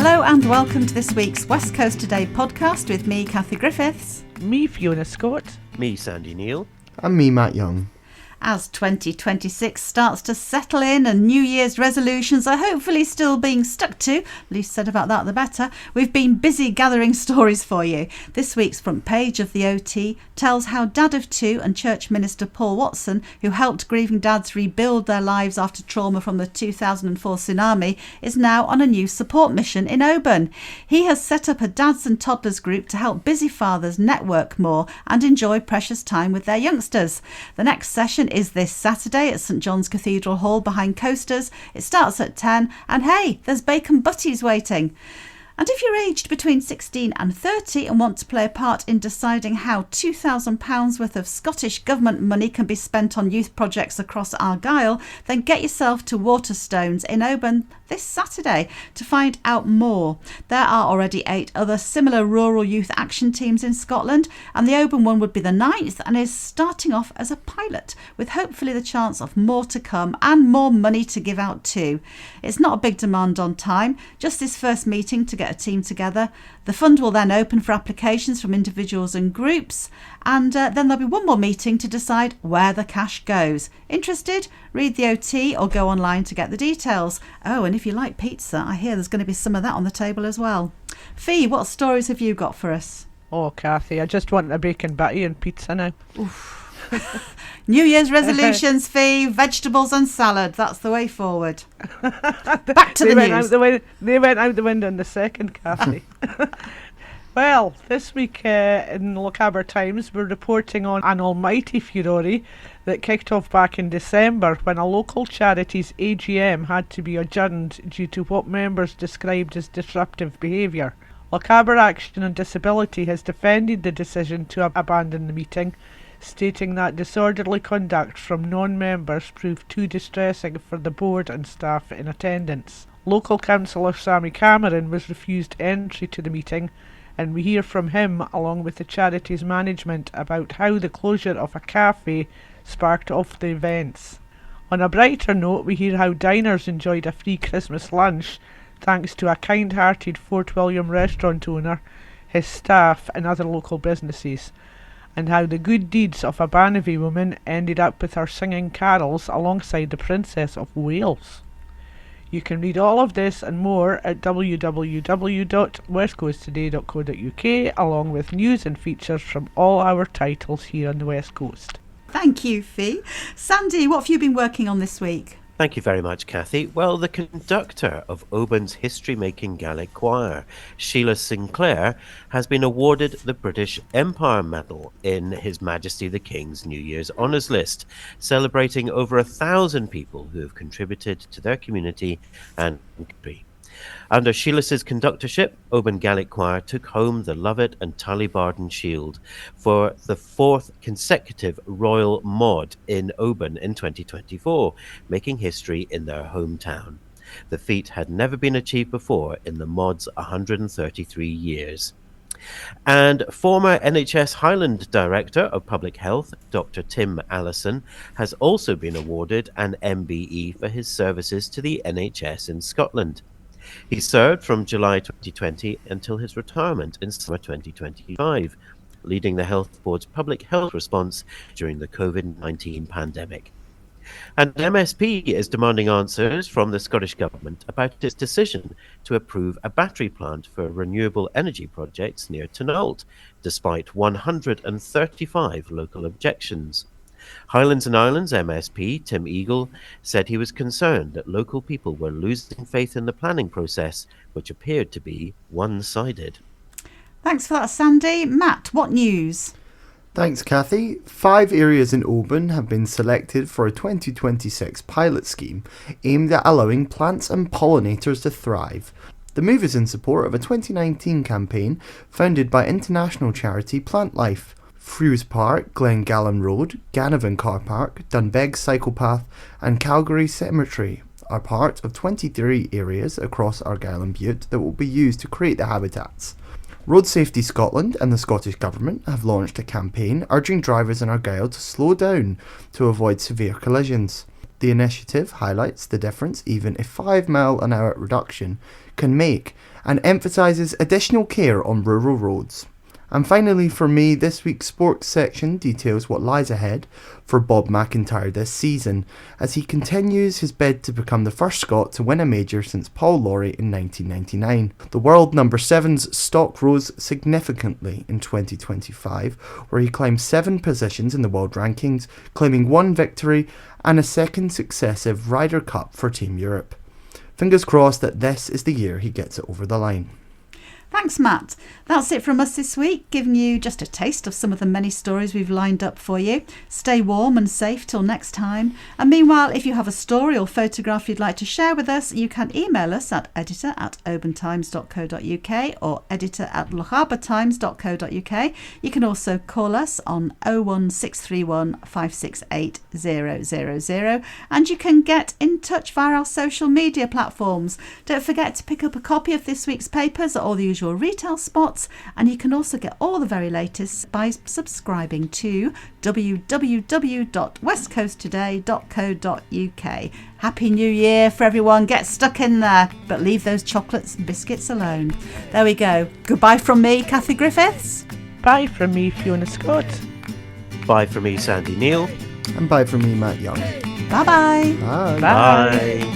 Hello and welcome to this week's West Coast Today podcast with me, Kathy Griffiths. Me, Fiona Scott. Me, Sandy Neal. And me, Matt Young. As 2026 starts to settle in and New Year's resolutions are hopefully still being stuck to, least said about that the better, we've been busy gathering stories for you. This week's front page of the OT tells how Dad of Two and Church Minister Paul Watson, who helped grieving dads rebuild their lives after trauma from the 2004 tsunami, is now on a new support mission in Oban. He has set up a dads and toddlers group to help busy fathers network more and enjoy precious time with their youngsters. The next session is this Saturday at St John's Cathedral Hall behind Coasters. It starts at 10 and hey, there's bacon butties waiting. And if you're aged between 16 and 30 and want to play a part in deciding how £2,000 worth of Scottish Government money can be spent on youth projects across Argyll, then get yourself to Waterstones in Oban this Saturday to find out more. There are already 8 other similar rural youth action teams in Scotland, and the Oban one would be the 9th and is starting off as a pilot, with hopefully the chance of more to come and more money to give out too. It's not a big demand on time, just this first meeting to get a team together. The fund will then open for applications from individuals and groups, and then there'll be one more meeting to decide where the cash goes. Interested? Read the OT or go online to get the details. Oh, and if you like pizza, I hear there's going to be some of that on the table as well. Fee, what stories have you got for us? Oh, Kathy, I just want a bacon butty and pizza now. Oof. New Year's resolutions, Fee, vegetables and salad. That's the way forward. Back to the news. They went out the window in the second, Kathy. Well, this week in Lochaber Times, we're reporting on an almighty furore that kicked off back in December when a local charity's AGM had to be adjourned due to what members described as disruptive behaviour. Lochaber Action on Disability has defended the decision to abandon the meeting, stating that disorderly conduct from non-members proved too distressing for the board and staff in attendance. Local councillor Sammy Cameron was refused entry to the meeting, and we hear from him along with the charity's management about how the closure of a cafe sparked off the events. On a brighter note, we hear how diners enjoyed a free Christmas lunch thanks to a kind-hearted Fort William restaurant owner, his staff and other local businesses, and how the good deeds of a Banavie woman ended up with her singing carols alongside the Princess of Wales. You can read all of this and more at www.westcoasttoday.co.uk, along with news and features from all our titles here on the West Coast. Thank you, Fee. Sandy, what have you been working on this week? Thank you very much, Kathy. Well, the conductor of Oban's history-making Gaelic choir, Sheila Sinclair, has been awarded the British Empire Medal in His Majesty the King's New Year's Honours List, celebrating over 1,000 people who have contributed to their community and country. Under Sheila's conductorship, Oban Gaelic Choir took home the Lovat and Tullybarden Shield for the 4th consecutive Royal Mod in Oban in 2024, making history in their hometown. The feat had never been achieved before in the Mod's 133 years. And former NHS Highland Director of Public Health, Dr. Tim Allison, has also been awarded an MBE for his services to the NHS in Scotland. He served from July 2020 until his retirement in summer 2025, leading the Health Board's public health response during the COVID-19 pandemic. And MSP is demanding answers from the Scottish Government about its decision to approve a battery plant for renewable energy projects near Tynalt, despite 135 local objections. Highlands and Islands MSP Tim Eagle said he was concerned that local people were losing faith in the planning process, which appeared to be one-sided. Thanks for that, Sandy. Matt, what news? Thanks, Kathy. 5 areas in Oban have been selected for a 2026 pilot scheme aimed at allowing plants and pollinators to thrive. The move is in support of a 2019 campaign founded by international charity Plant Life. Frews Park, Glengallon Road, Ganavan Car Park, Dunbeg Cycle Path and Calgary Cemetery are part of 23 areas across Argyll and Bute that will be used to create the habitats. Road Safety Scotland and the Scottish Government have launched a campaign urging drivers in Argyll to slow down to avoid severe collisions. The initiative highlights the difference even a 5-mile-an-hour reduction can make and emphasises additional care on rural roads. And finally for me, this week's sports section details what lies ahead for Bob MacIntyre this season as he continues his bid to become the first Scot to win a major since Paul Lawrie in 1999. The world number 7's stock rose significantly in 2025, where he climbed 7 positions in the world rankings, claiming 1 victory and a second successive Ryder Cup for Team Europe. Fingers crossed that this is the year he gets it over the line. Thanks, Matt. That's it from us this week, giving you just a taste of some of the many stories we've lined up for you. Stay warm and safe till next time. And meanwhile, if you have a story or photograph you'd like to share with us, you can email us at editor@obantimes.co.uk or editor@lochabertimes.co.uk. You can also call us on 01631 568 000 and you can get in touch via our social media platforms. Don't forget to pick up a copy of this week's papers at all the usual retail spots, and you can also get all the very latest by subscribing to www.westcoasttoday.co.uk. Happy New Year for everyone. Get stuck in there, but leave those chocolates and biscuits alone. There we go. Goodbye from me, Kathy Griffiths. Bye from me, Fiona Scott. Bye from me, Sandy Neal. And bye from me, Matt Young. Bye-bye. Bye. Bye.